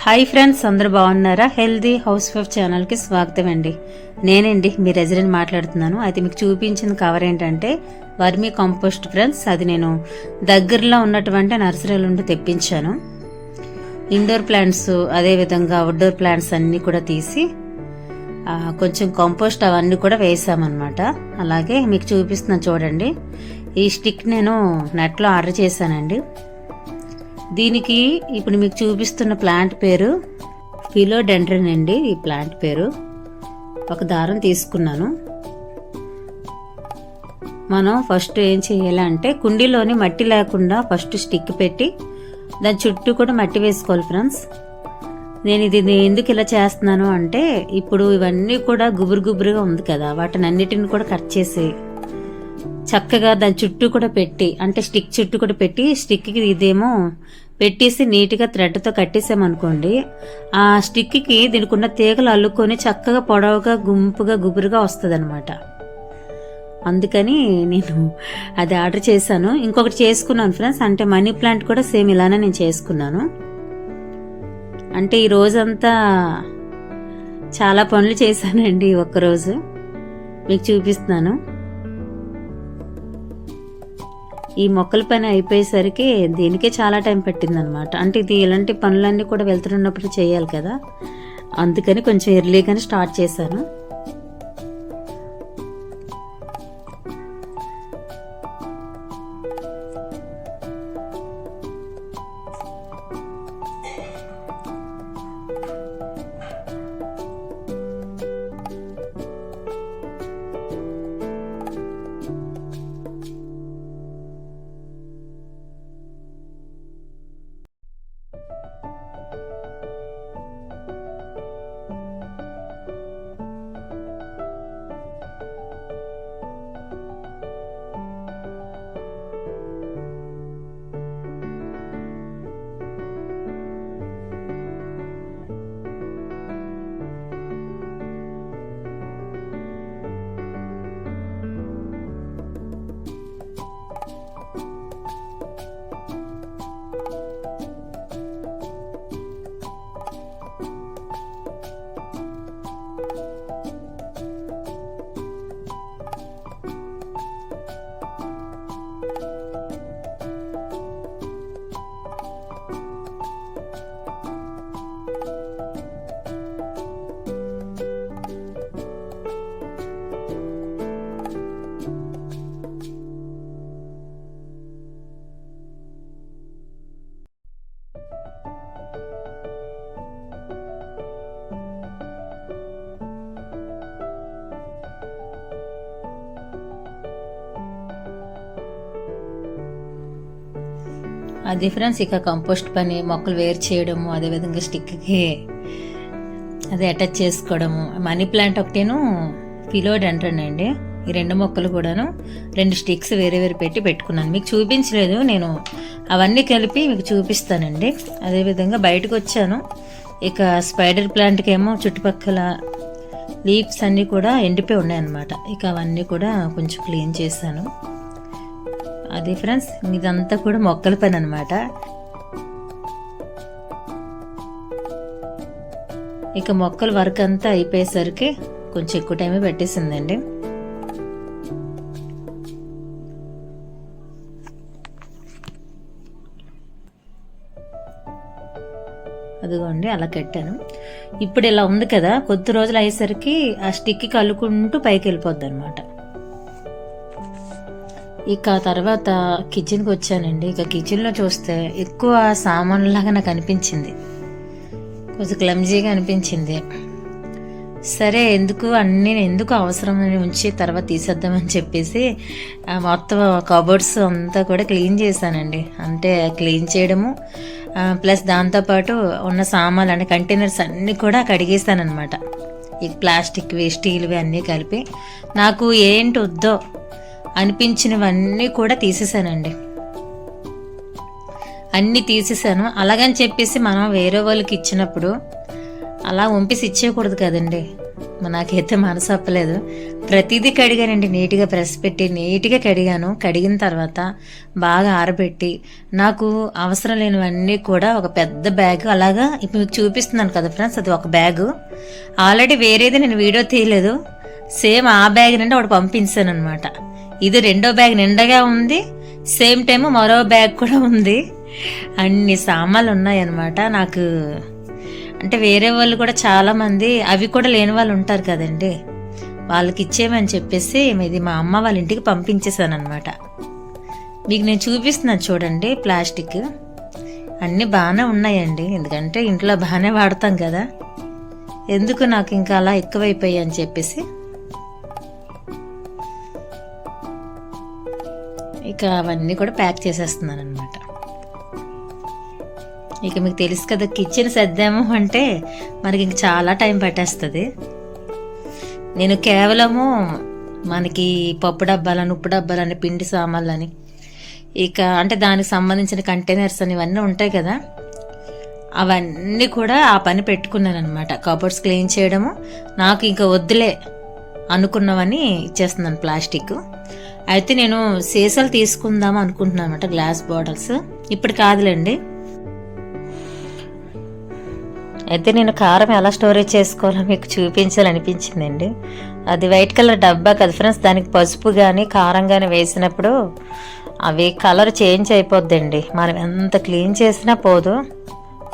Hi friends, అందరూ బాగున్నారా? Healthy house wife ఛానల్కి స్వాగతం అండి. నేనండి మీ రెసిడెంట్ మాట్లాడుతున్నాను. అయితే మీకు చూపించిన కవర్ ఏంటంటే వర్మీ కంపోస్ట్ ఫ్రెండ్స్. అది నేను దగ్గరలో ఉన్నటువంటి నర్సరీల నుండి తెప్పించాను. ఇండోర్ ప్లాంట్స్ అదేవిధంగా అవుట్డోర్ ప్లాంట్స్ అన్నీ కూడా తీసి కొంచెం కంపోస్ట్ అవన్నీ కూడా వేసామన్నమాట. అలాగే మీకు చూపిస్తున్నాను చూడండి. ఈ స్టిక్ నేను నెట్లో ఆర్డర్ చేశానండి. దీనికి ఇప్పుడు మీకు చూపిస్తున్న ప్లాంట్ పేరు ఫిలోడెండ్రన్ అండి. ఈ ప్లాంట్ పేరు. ఒక దారం తీసుకున్నాను. మనం ఫస్ట్ ఏం చేయాలంటే కుండీలోని మట్టి లేకుండా ఫస్ట్ స్టిక్ పెట్టి దాని చుట్టూ కూడా మట్టి వేసుకోవాలి ఫ్రెండ్స్. నేను ఇది ఎందుకు ఇలా చేస్తున్నాను అంటే ఇప్పుడు ఇవన్నీ కూడా గుబురు గుబురుగా ఉంది కదా, వాటిని అన్నిటిని కూడా కట్ చేసి చక్కగా దాని చుట్టూ కూడా పెట్టి, అంటే స్టిక్ చుట్టూ కూడా పెట్టి, స్టిక్కి ఇదేమో పెట్టేసి నీట్గా థ్రెడ్తో కట్టేసామనుకోండి, ఆ స్టిక్కి దీనికి ఉన్న తీగలు అల్లుకొని చక్కగా పొడవుగా గుంపుగా గుబురుగా వస్తుంది అనమాట. అందుకని నేను అది ఆర్డర్ చేశాను. ఇంకొకటి చేసుకున్నాను ఫ్రెండ్స్, అంటే మనీ ప్లాంట్ కూడా సేమ్ ఇలానే నేను చేసుకున్నాను. అంటే ఈ రోజంతా చాలా పనులు చేశానండి. ఒక్కరోజు మీకు చూపిస్తున్నాను. ఈ మొక్కల పని అయిపోయేసరికి దీనికే చాలా టైం పట్టిందనమాట. అంటే ఇది ఇలాంటి పనులన్నీ కూడా వెళ్తున్నప్పుడు చేయాలి కదా, అందుకని కొంచెం ఎర్లీగానే స్టార్ట్ చేశాను. అది ఫ్రెండ్స్, ఇక కంపోస్ట్ పని, మొక్కలు వేరు చేయడము, అదేవిధంగా స్టిక్కి అది అటాచ్ చేసుకోవడము. మనీ ప్లాంట్ ఒకటేను ఫిలోడెండ్రన్ అండి. ఈ రెండు మొక్కలు కూడాను 2 స్టిక్స్ వేరే వేరే పెట్టుకున్నాను. మీకు చూపించలేదు, నేను అవన్నీ కలిపి మీకు చూపిస్తానండి. అదేవిధంగా బయటకు వచ్చాను. ఇక స్పైడర్ ప్లాంట్కి ఏమో చుట్టుపక్కల లీవ్స్ అన్నీ కూడా ఎండిపోయి ఉన్నాయన్నమాట. ఇక అవన్నీ కూడా కొంచెం క్లీన్ చేశాను. అది ఫ్రెండ్స్, ఇదంతా కూడా మొక్కల పని అనమాట. ఇక మొక్కల వర్క్ అంతా అయిపోయేసరికి కొంచెం ఎక్కువ టైమే పెట్టేసిందండి. అదిగోండి అలా కట్టాను. ఇప్పుడు ఇలా ఉంది కదా, కొద్ది రోజులు అయ్యేసరికి ఆ స్టిక్కి కలుకుంటూ పైకి వెళ్ళిపోద్ది అనమాట. ఇక తర్వాత కిచెన్కి వచ్చానండి. ఇక కిచెన్లో చూస్తే ఎక్కువ సామాన్లాగా నాకు అనిపించింది, కొంచెం క్లమ్జీగా అనిపించింది. సరే ఎందుకు అవసరం అని ఉంచి తర్వాత తీసేద్దామని చెప్పేసి మొత్తం కబోర్డ్స్ అంతా కూడా క్లీన్ చేశానండి. అంటే క్లీన్ చేయడము ప్లస్ దాంతోపాటు ఉన్న సామాన్లు అంటే కంటైనర్స్ అన్నీ కూడా కడిగేస్తానమాట. ఈ ప్లాస్టిక్వి స్టీల్వి అన్నీ కలిపి నాకు ఏంటి వద్దో అనిపించినవన్నీ కూడా తీసేసానండి. అన్నీ తీసేసాను. అలాగని చెప్పేసి మనం వేరే వాళ్ళకి ఇచ్చినప్పుడు అలా వంపేసి ఇచ్చేయకూడదు కదండి. నాకైతే మనసు ఒప్పలేదు. ప్రతిదీ కడిగానండి, నీట్గా ప్రెస్ పెట్టి నీట్గా కడిగాను. కడిగిన తర్వాత బాగా ఆరబెట్టి నాకు అవసరం లేనివన్నీ కూడా ఒక పెద్ద బ్యాగ్ అలాగా ఇప్పుడు మీకు చూపిస్తున్నాను కదా ఫ్రెండ్స్, అది ఒక బ్యాగు. ఆల్రెడీ వేరేది నేను వీడియో తీయలేదు, సేమ్ ఆ బ్యాగ్ నుండి ఒకటి పంపించాను అనమాట. ఇది రెండో బ్యాగ్ నిండగా ఉంది, సేమ్ టైం మరో బ్యాగ్ కూడా ఉంది. అన్ని సామాన్లు ఉన్నాయన్నమాట. నాకు అంటే వేరే వాళ్ళు కూడా చాలామంది అవి కూడా లేని వాళ్ళు ఉంటారు కదండి, వాళ్ళకి ఇచ్చేయమని చెప్పేసి ఇది మా అమ్మ వాళ్ళ ఇంటికి పంపించేసాను అనమాట. మీకు నేను చూపిస్తున్నాను చూడండి. ప్లాస్టిక్ అన్నీ బాగానే ఉన్నాయండి, ఎందుకంటే ఇంట్లో బాగానే వాడతాం కదా, ఎందుకు నాకు ఇంకా అలా ఎక్కువైపోయాయి అని చెప్పేసి ఇక అవన్నీ కూడా ప్యాక్ చేసేస్తున్నాను అనమాట. ఇక మీకు తెలుసు కదా, కిచెన్ సర్దాము అంటే మనకి ఇంక చాలా టైం పట్టేస్తుంది. నేను కేవలము మనకి పప్పు డబ్బాలని, ఉప్పు డబ్బాలని, పిండి సామాన్లని, ఇక అంటే దానికి సంబంధించిన కంటైనర్స్ అని ఇవన్నీ ఉంటాయి కదా, అవన్నీ కూడా ఆ పని పెట్టుకున్నాను అనమాట. కబోర్డ్స్ క్లీన్ చేయడము, నాకు ఇంకా వద్దులే అనుకున్నవని ఇచ్చేస్తున్నాను ప్లాస్టిక్. అయితే నేను సీసాలు తీసుకుందాం అనుకుంటున్నాను అనమాట, గ్లాస్ బాటిల్స్. ఇప్పుడు కాదులేండి. అయితే నేను కారం ఎలా స్టోరేజ్ చేసుకోవాలో మీకు చూపించాలనిపించిందండి. అది వైట్ కలర్ డబ్బా కదా ఫ్రెండ్స్, దానికి పసుపు కానీ కారం కానీ వేసినప్పుడు అవి కలర్ చేంజ్ అయిపోద్దండి. మనం ఎంత క్లీన్ చేసినా పోదు,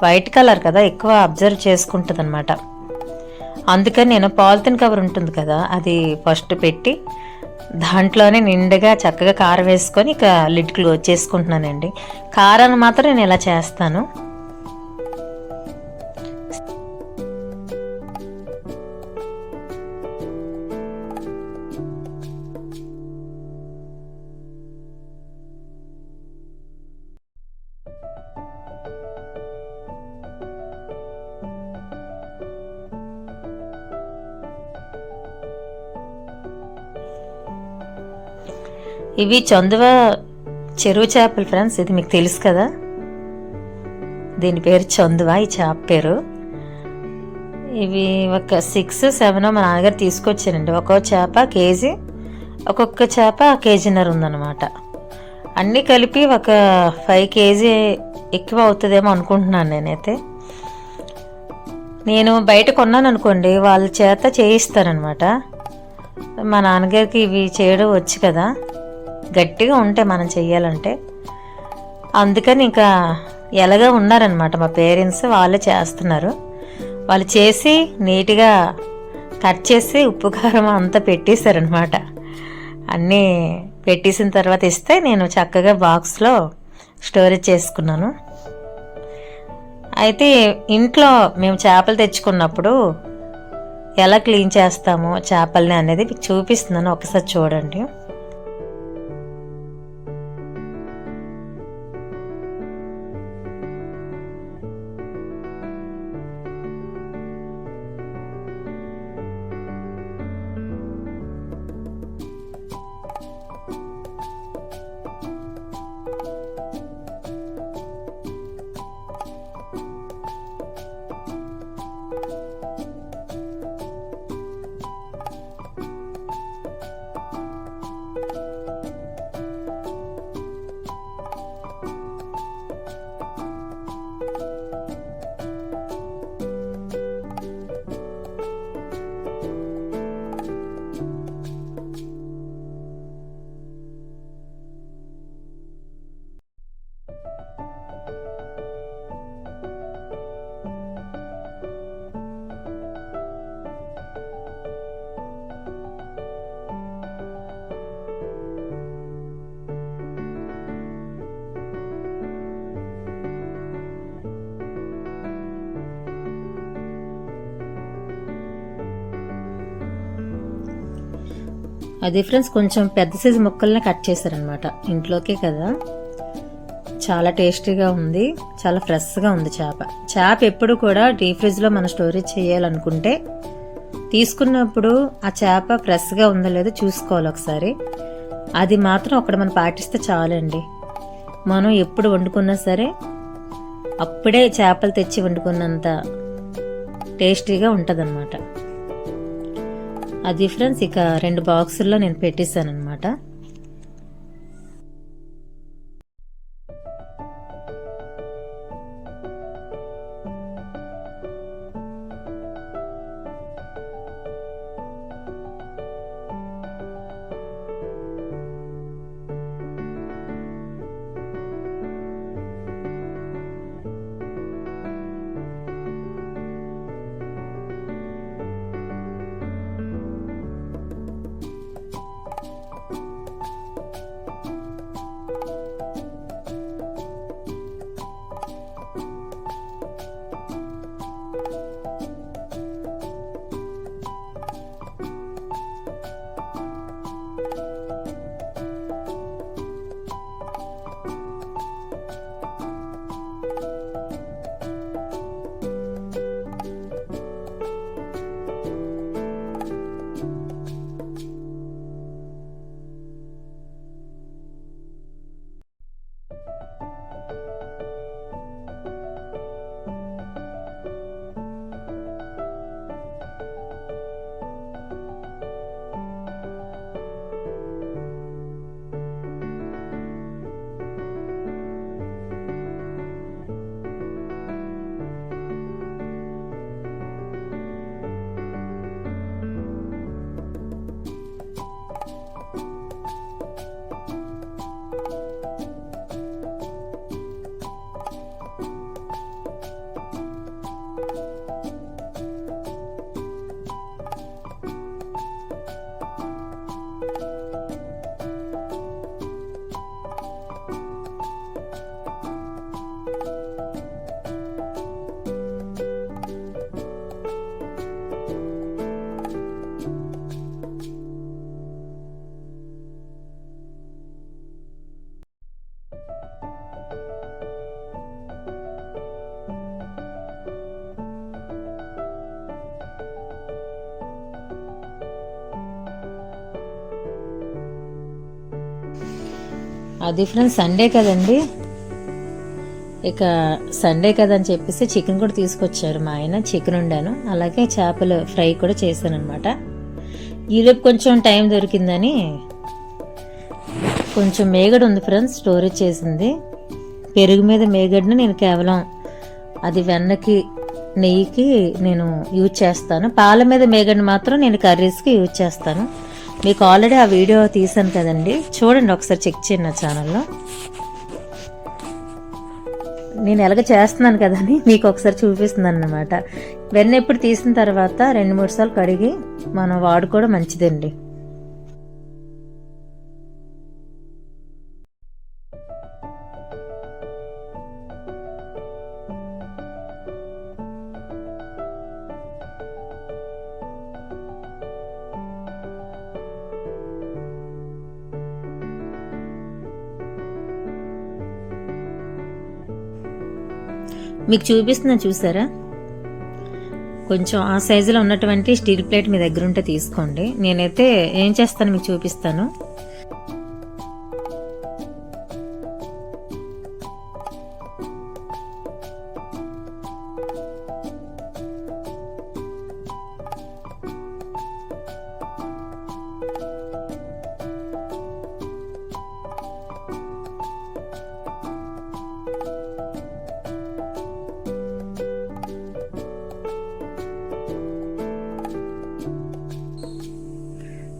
వైట్ కలర్ కదా ఎక్కువ అబ్జర్వ్ చేసుకుంటుంది అనమాట. అందుకని నేను పాలిథిన్ కవర్ ఉంటుంది కదా, అది ఫస్ట్ పెట్టి దాంట్లోనే నిండుగా చక్కగా కారం వేసుకొని ఇక లిడ్ క్లోజ్ చేసుకుంటున్నానండి. కారాన్ని మాత్రం నేను ఇలా చేస్తాను. ఇవి చందువ చెరువు చేపలు ఫ్రెండ్స్, ఇది మీకు తెలుసు కదా, దీని పేరు చందువ, ఈ చేప పేరు. ఇవి ఒక 6-7 మా నాన్నగారు తీసుకొచ్చారండి. ఒక్కో చేప కేజీ, ఒక్కొక్క చేప కేజీన్నర ఉందన్నమాట. అన్నీ కలిపి ఒక 5 కేజీ ఎక్కువ అవుతుందేమో అనుకుంటున్నాను నేనైతే. నేను బయట కొన్నాను అనుకోండి, వాళ్ళ చేత చేయిస్తారనమాట. మా నాన్నగారికి ఇవి చేయడం వచ్చు కదా, గట్టిగా ఉంటాయి మనం చెయ్యాలంటే. అందుకని ఇంకా ఎలాగా ఉన్నారనమాట మా పేరెంట్స్, వాళ్ళే చేస్తున్నారు. వాళ్ళు చేసి నీట్గా కట్ చేసి ఉప్పు కారం అంతా పెట్టేశారనమాట. అన్నీ పెట్టేసిన తర్వాత ఇస్తే నేను చక్కగా బాక్స్లో స్టోరేజ్ చేసుకున్నాను. అయితే ఇంట్లో మేము చేపలు తెచ్చుకున్నప్పుడు ఎలా క్లీన్ చేస్తామో చేపల్ని అనేది మీకు చూపిస్తున్నాను, ఒకసారి చూడండి. అది ఫ్రెండ్స్ కొంచెం పెద్ద సైజు ముక్కల్ని కట్ చేశారనమాట, ఇంట్లోకే కదా. చాలా టేస్టీగా ఉంది, చాలా ఫ్రెష్గా ఉంది చేప ఎప్పుడు కూడా డీప్ ఫ్రిడ్జ్లో మనం స్టోరేజ్ చేయాలనుకుంటే తీసుకున్నప్పుడు ఆ చేప ఫ్రెష్గా ఉందో లేదో చూసుకోవాలి ఒకసారి. అది మాత్రం ఒకటి మనం పాటిస్తే చాలండి. మనం ఎప్పుడు వండుకున్నా సరే అప్పుడే చేపలు తెచ్చి వండుకున్నంత టేస్టీగా ఉంటుంది అన్నమాట. అది ఫ్రెండ్స్ ఇక 2 బాక్సుల్లో నేను పెట్టేశాను అనమాట. అది ఫ్రెండ్స్ సండే కదండి, ఇక సండే కదని చెప్పేసి చికెన్ కూడా తీసుకొచ్చారు మా ఆయన. చికెన్ వండాను, అలాగే చేపల ఫ్రై కూడా చేశాను అనమాట. ఈలోపు కొంచెం టైం దొరికిందని కొంచెం మేగడ ఉంది ఫ్రెండ్స్, స్టోరేజ్ చేసింది. పెరుగు మీద మేగడని నేను కేవలం అది వెన్నకి నెయ్యికి నేను యూజ్ చేస్తాను. పాల మీద మేగడని మాత్రం నేను కర్రీస్కి యూజ్ చేస్తాను. మీకు ఆల్రెడీ ఆ వీడియో తీసాను కదండి, చూడండి ఒకసారి చెక్ చేయండి నా ఛానల్లో. నేను ఎలాగ చేస్తున్నాను కదా అని మీకు ఒకసారి చూపిస్తున్నాను అన్నమాట. వెన్న ఎప్పుడు తీసిన తర్వాత 2-3 సార్లు కడిగి మనం వాడుకోవడం మంచిదండి. మీకు చూపిస్తున్నాను చూసారా, కొంచెం ఆ సైజులో ఉన్నటువంటి స్టీల్ ప్లేట్ మీ దగ్గర ఉంటే తీసుకోండి. నేనైతే ఏం చేస్తాను మీకు చూపిస్తాను.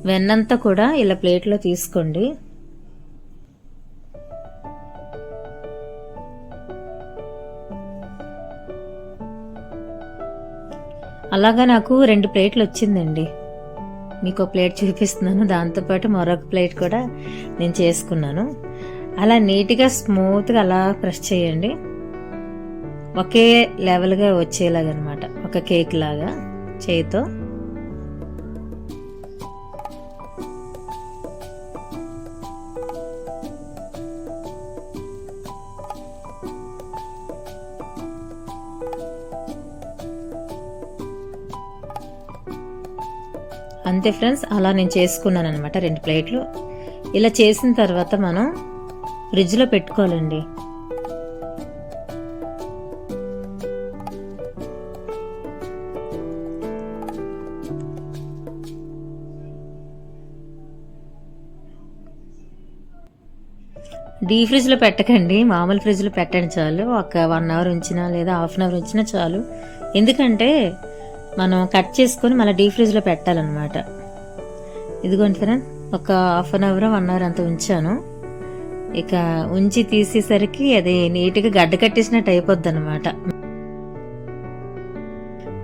వెన్నంతా కూడా ఇలా ప్లేట్లో తీసుకోండి. అలాగా నాకు 2 ప్లేట్లు వచ్చిందండి. మీకు ఒక ప్లేట్ చూపిస్తున్నాను, దాంతోపాటు మరొక ప్లేట్ కూడా నేను చేసుకున్నాను. అలా నీట్గా స్మూత్గా అలా ప్రెస్ చేయండి, ఒకే లెవెల్గా వచ్చేలాగా అనమాట, ఒక కేక్ లాగా చేయితో. అంతే ఫ్రెండ్స్, అలా నేను చేసుకున్నాను అనమాట 2 ప్లేట్లు. ఇలా చేసిన తర్వాత మనం ఫ్రిడ్జ్లో పెట్టుకోవాలండి. డీ ఫ్రిడ్జ్లో పెట్టకండి, మామూలు ఫ్రిడ్జ్లో పెట్టండి చాలు. ఒక 1 అవర్ ఉంచినా లేదా హాఫ్ అన్ అవర్ ఉంచినా చాలు. ఎందుకంటే మనం కట్ చేసుకొని మళ్ళీ డీ ఫ్రిడ్జ్లో పెట్టాలన్నమాట. ఇదిగోండి ఫ్రెండ్, ఒక హాఫ్ అన్ అవర్ 1 అవర్ అంత ఉంచాను. ఇక ఉంచి తీసేసరికి అది నీట్గా గడ్డ కట్టేసినట్టు అయిపోద్ది అనమాట.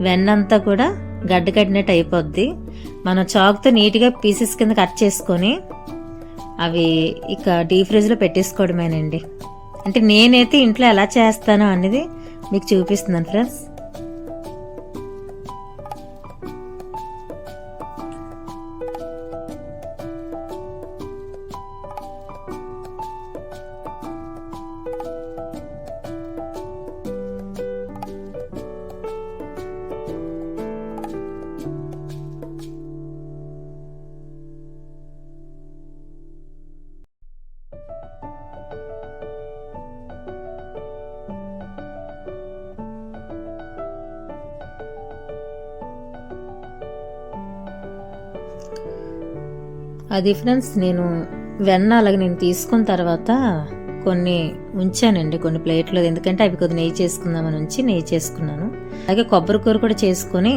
వెన్నంతా కూడా గడ్డ కట్టినట్టు అయిపోద్ది. మనం చాకుతో నీట్గా పీసెస్ కింద కట్ చేసుకొని అవి ఇక డీ ఫ్రిడ్జ్లో పెట్టేసుకోవడమేనండి. అంటే నేనైతే ఇంట్లో ఎలా చేస్తానో అనేది మీకు చూపిస్తున్నాను ఫ్రెండ్స్. అది ఫ్రెండ్స్, నేను వెన్న అలాగే నేను తీసుకున్న తర్వాత కొన్ని ఉంచానండి కొన్ని ప్లేట్లో. ఎందుకంటే అవి కొద్దిగా నెయ్యి చేసుకుందామని ఉంచి నెయ్యి చేసుకున్నాను. అలాగే కొబ్బరి కూర కూడా చేసుకొని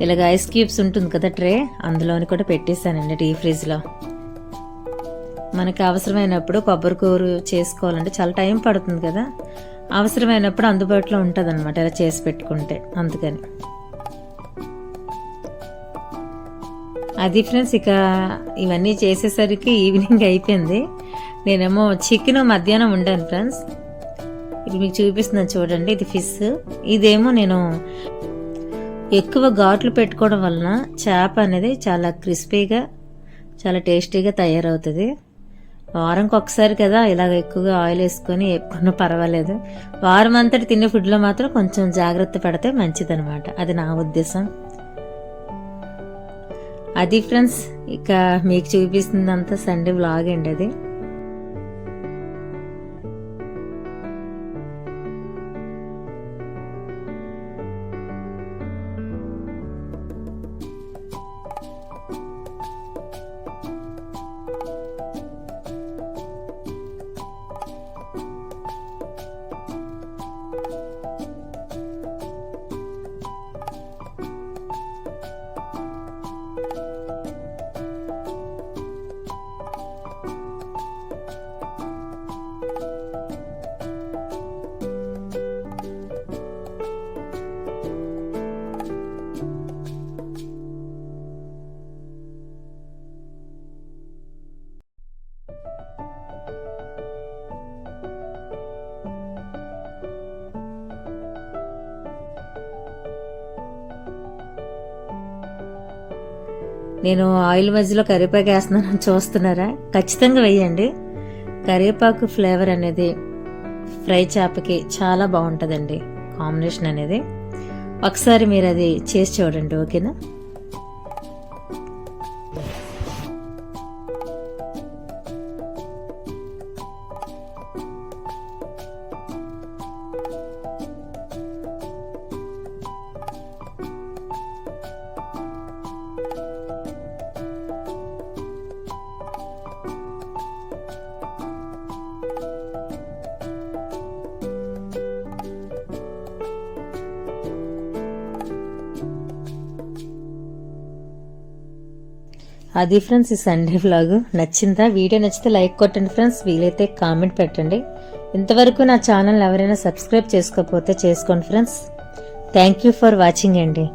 ఇలాగ ఐస్ క్యూబ్స్ ఉంటుంది కదా ట్రే, అందులోని కూడా పెట్టేశానండి డీ ఫ్రిడ్జ్లో. మనకి అవసరమైనప్పుడు కొబ్బరి కూర చేసుకోవాలంటే చాలా టైం పడుతుంది కదా, అవసరమైనప్పుడు అందుబాటులో ఉంటుంది అనమాట ఇలా చేసి పెట్టుకుంటే, అందుకని. అది ఫ్రెండ్స్, ఇక ఇవన్నీ చేసేసరికి ఈవినింగ్ అయిపోయింది. నేనేమో చికెన్ మధ్యాహ్నం వండాను ఫ్రెండ్స్. ఇప్పుడు మీకు చూపిస్తున్నాను చూడండి, ఇది ఫిష్. ఇదేమో నేను ఎక్కువ ఘాట్లు పెట్టుకోవడం వలన చేప అనేది చాలా క్రిస్పీగా చాలా టేస్టీగా తయారవుతుంది. వారంకి ఒకసారి కదా ఇలాగ ఎక్కువగా ఆయిల్ వేసుకొని ఎప్పుడూ పర్వాలేదు. వారం అంతటి తినే ఫుడ్లో మాత్రం కొంచెం జాగ్రత్త పడితే మంచిదనమాట, అది నా ఉద్దేశం. అది ఫ్రెండ్స్, ఇక మీకు చూపిస్తుందంతా సండే వ్లాగ్ అండి అది. నేను ఆయిల్ మధ్యలో కరివేపాకు వేస్తున్నాను చూస్తున్నారా, ఖచ్చితంగా వేయండి. కరివేపాకు ఫ్లేవర్ అనేది ఫ్రై చేపకి చాలా బాగుంటుందండి, కాంబినేషన్ అనేది. ఒకసారి మీరు అది చేసి చూడండి, ఓకేనా. అది ఫ్రెండ్స్, ఈ సండే వ్లాగ్ నచ్చిందా? వీడియో నచ్చితే లైక్ కొట్టండి ఫ్రెండ్స్, వీలైతే కామెంట్ పెట్టండి. ఇంతవరకు నా ఛానల్ ఎవరైనా సబ్స్క్రైబ్ చేసుకోకపోతే చేసుకోండి friends. Thank you for watching అండి.